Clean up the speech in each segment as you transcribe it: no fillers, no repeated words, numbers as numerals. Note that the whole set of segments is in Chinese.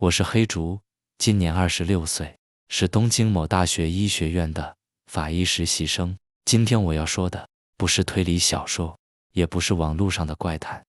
我是黑竹，今年26岁，是东京某大学医学院的法医实习生。今天我要说的不是推理小说，也不是网络上的怪谈，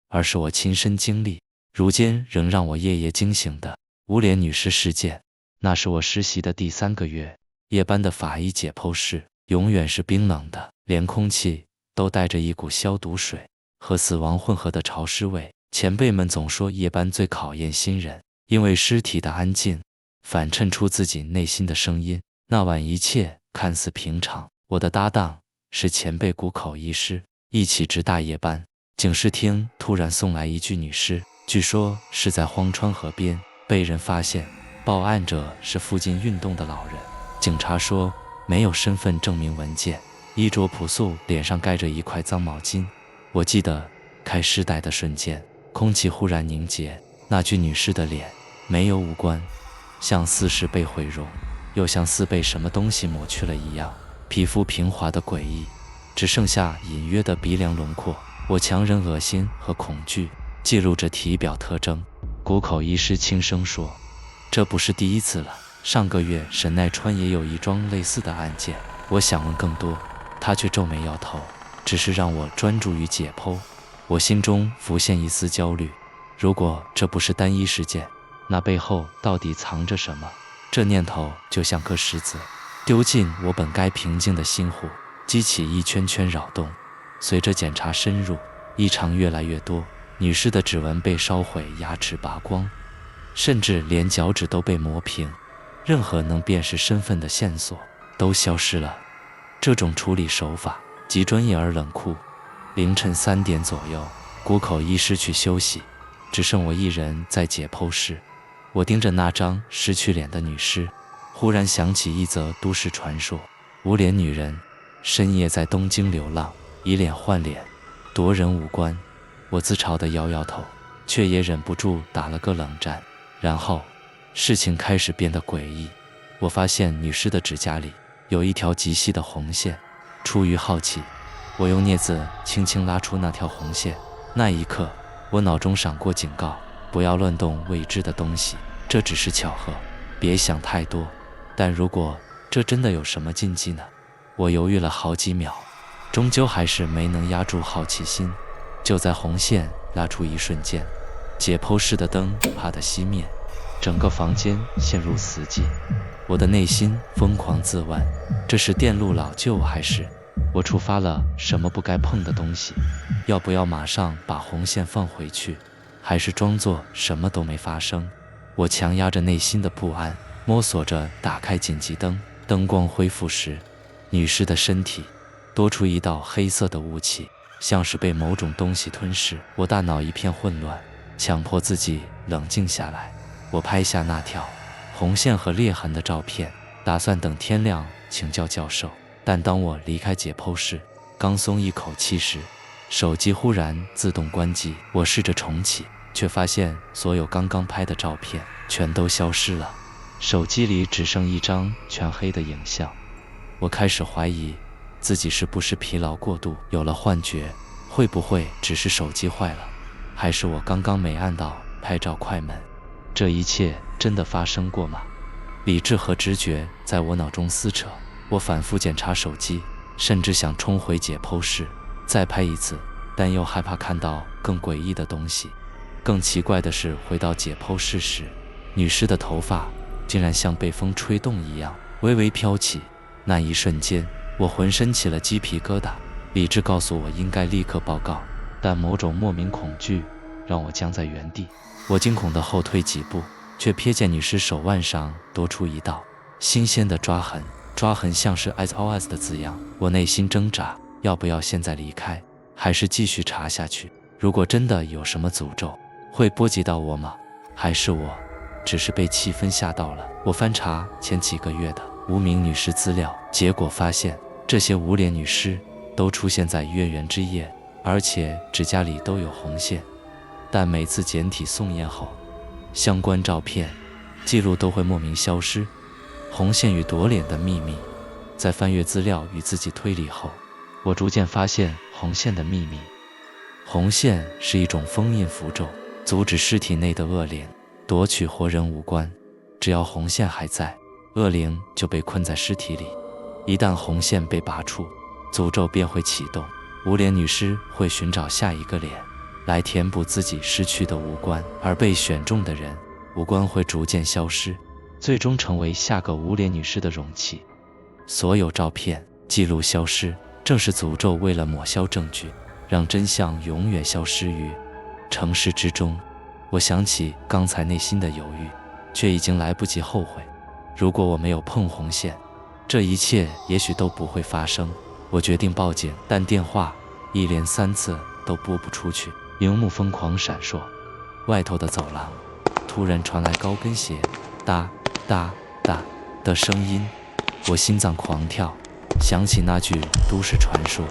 而是我亲身经历，如今仍让我夜夜惊醒的无脸女尸事件。那是我实习的第3个月，夜班的法医解剖室永远是冰冷的，连空气都带着一股消毒水和死亡混合的潮湿味。前辈们总说夜班最考验新人，因为尸体的安静反衬出自己内心的声音。那晚一切看似平常，我的搭档是前辈谷口医师，一起值大夜班。警视厅突然送来一具女尸，据说是在荒川河边被人发现，报案者是附近运动的老人。警察说没有身份证明文件，衣着朴素，脸上盖着一块脏毛巾。我记得开尸袋的瞬间，空气忽然凝结，那具女尸的脸没有五官，像似是被毁容，又像似被什么东西抹去了一样，皮肤平滑的诡异，只剩下隐约的鼻梁轮廓。我强忍恶心和恐惧，记录着体表特征。谷口医师轻声说，这不是第一次了，上个月神奈川也有一桩类似的案件。我想问更多，他却皱眉摇头，只是让我专注于解剖。我心中浮现一丝焦虑，如果这不是单一事件，那背后到底藏着什么？这念头就像颗石子，丢进我本该平静的心湖，激起一圈圈扰动。随着检查深入，异常越来越多，女尸的指纹被烧毁，牙齿拔光，甚至连脚趾都被磨平，任何能辨识身份的线索都消失了。这种处理手法极专业而冷酷。凌晨3点左右，谷口医师去休息，只剩我一人在解剖室。我盯着那张失去脸的女尸，忽然想起一则都市传说：无脸女人深夜在东京流浪，以脸换脸，夺人五官。我自嘲地摇摇头，却也忍不住打了个冷战。然后事情开始变得诡异，我发现女尸的指甲里有一条极细的红线。出于好奇，我用镊子轻轻拉出那条红线。那一刻，我脑中闪过警告：不要乱动未知的东西，这只是巧合，别想太多。但如果这真的有什么禁忌呢？我犹豫了好几秒，终究还是没能压住好奇心。就在红线拉出一瞬间，解剖室的灯啪地熄灭，整个房间陷入死寂。我的内心疯狂自问，这是电路老旧，还是我触发了什么不该碰的东西？要不要马上把红线放回去，还是装作什么都没发生？我强压着内心的不安，摸索着打开紧急灯。灯光恢复时，女尸的身体多出一道黑色的雾气，像是被某种东西吞噬。我大脑一片混乱，强迫自己冷静下来。我拍下那条红线和裂痕的照片，打算等天亮请教教授。但当我离开解剖室，刚松一口气时，手机忽然自动关机。我试着重启，却发现所有刚刚拍的照片全都消失了，手机里只剩一张全黑的影像。我开始怀疑自己是不是疲劳过度，有了幻觉。会不会只是手机坏了，还是我刚刚没按到拍照快门？这一切真的发生过吗？理智和直觉在我脑中撕扯，我反复检查手机，甚至想冲回解剖室再拍一次，但又害怕看到更诡异的东西。更奇怪的是，回到解剖室时，女尸的头发竟然像被风吹动一样微微飘起。那一瞬间，我浑身起了鸡皮疙瘩。理智告诉我应该立刻报告，但某种莫名恐惧让我僵在原地。我惊恐地后退几步，却瞥见女尸手腕上多出一道新鲜的抓痕，抓痕像是 SOS 的字样。我内心挣扎，要不要现在离开，还是继续查下去？如果真的有什么诅咒，会波及到我吗？还是我只是被气氛吓到了？我翻查前几个月的无名女尸资料，结果发现这些无脸女尸都出现在月圆之夜，而且指甲里都有红线。但每次简体送验后，相关照片记录都会莫名消失。红线与夺脸的秘密，在翻阅资料与自己推理后，我逐渐发现红线的秘密。红线是一种封印符咒，阻止尸体内的恶灵夺取活人五官。只要红线还在，恶灵就被困在尸体里。一旦红线被拔出，诅咒便会启动。无脸女尸会寻找下一个脸，来填补自己失去的五官，而被选中的人，五官会逐渐消失，最终成为下个无脸女尸的容器。所有照片记录消失，正是诅咒为了抹消证据，让真相永远消失于城市之中。我想起刚才内心的犹豫，却已经来不及后悔。如果我没有碰红线，这一切也许都不会发生。我决定报警，但电话一连3次都拨不出去，荧幕疯狂闪烁。外头的走廊突然传来高跟鞋哒哒哒的声音，我心脏狂跳，想起那句都市传说：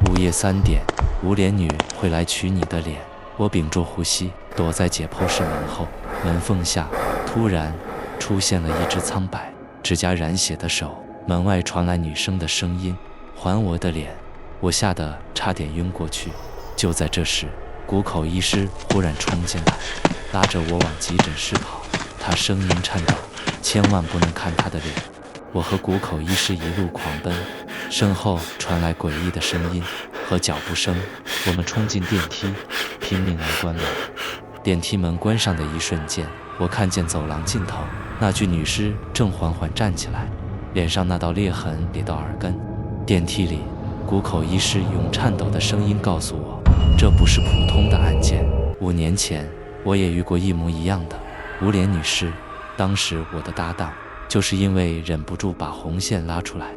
午夜3点，无脸女会来取你的脸。我屏住呼吸，躲在解剖室门后，门缝下突然出现了一只苍白、指甲染血的手。门外传来女生的声音：还我的脸！我吓得差点晕过去。就在这时，谷口医师忽然冲进来，拉着我往急诊室跑。他声音颤抖：千万不能看他的脸！我和谷口医师一路狂奔，身后传来诡异的声音和脚步声。我们冲进电梯，拼命地关门。电梯门关上的一瞬间，我看见走廊尽头那具女尸正缓缓站起来，脸上那道裂痕也到耳根。电梯里，谷口医师用颤抖的声音告诉我，这不是普通的案件。5年前，我也遇过一模一样的无脸女尸。当时我的搭档就是因为忍不住把红线拉出来，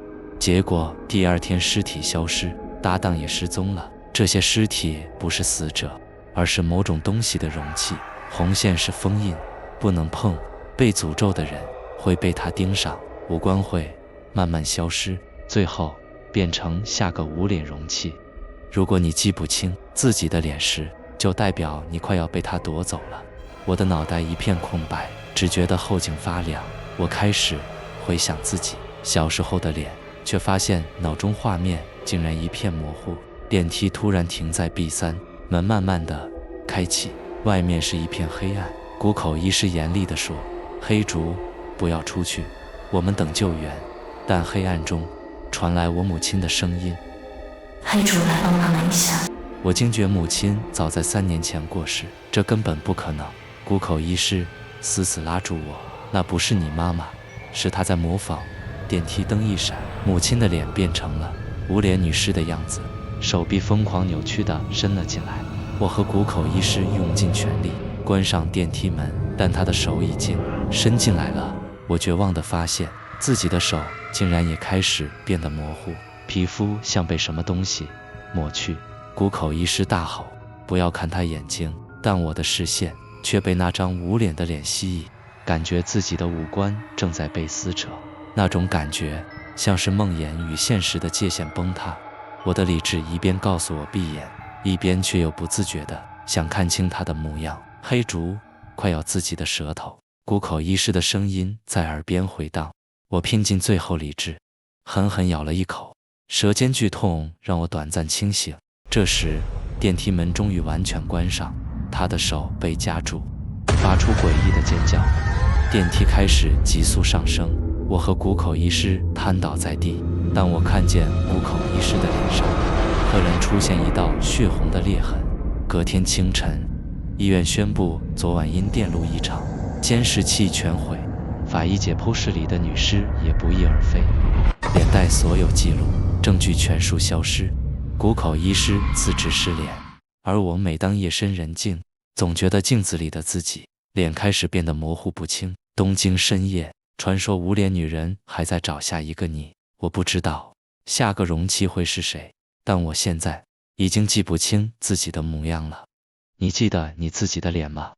结果第2天尸体消失，搭档也失踪了。这些尸体不是死者，而是某种东西的容器。红线是封印，不能碰。被诅咒的人会被它盯上，五官会慢慢消失，最后变成下个无脸容器。如果你记不清自己的脸时，就代表你快要被它夺走了。我的脑袋一片空白，只觉得后颈发凉。我开始回想自己小时候的脸，却发现脑中画面竟然一片模糊。电梯突然停在 B3， 门慢慢的开启，外面是一片黑暗。谷口医师严厉地说：黑竹，不要出去，我们等救援。但黑暗中传来我母亲的声音：黑竹，来帮忙一下。我惊觉母亲早在3年前过世，这根本不可能。谷口医师死死拉住我：那不是你妈妈，是她在模仿。电梯灯一闪，母亲的脸变成了无脸女尸的样子，手臂疯狂扭曲地伸了进来。我和谷口医师用尽全力关上电梯门，但他的手已经伸进来了。我绝望地发现自己的手竟然也开始变得模糊，皮肤像被什么东西抹去。谷口医师大吼：不要看他眼睛！但我的视线却被那张无脸的脸吸引，感觉自己的五官正在被撕扯。那种感觉像是梦魇与现实的界限崩塌。我的理智一边告诉我闭眼，一边却又不自觉地想看清他的模样。黑竹，快咬自己的舌头！谷口医师的声音在耳边回荡。我拼尽最后理智，狠狠咬了一口，舌尖剧痛让我短暂清醒。这时，电梯门终于完全关上，他的手被夹住，发出诡异的尖叫。电梯开始急速上升，我和谷口医师瘫倒在地，但我看见谷口医师的脸上赫然出现一道血红的裂痕。隔天清晨，医院宣布昨晚因电路异常，监视器全毁，法医解剖室里的女尸也不翼而飞，连带所有记录证据全数消失。谷口医师自知失联，而我每当夜深人静，总觉得镜子里的自己脸开始变得模糊不清。东京深夜，传说无脸女人还在找下一个你。我不知道下个容器会是谁，但我现在已经记不清自己的模样了。你记得你自己的脸吗？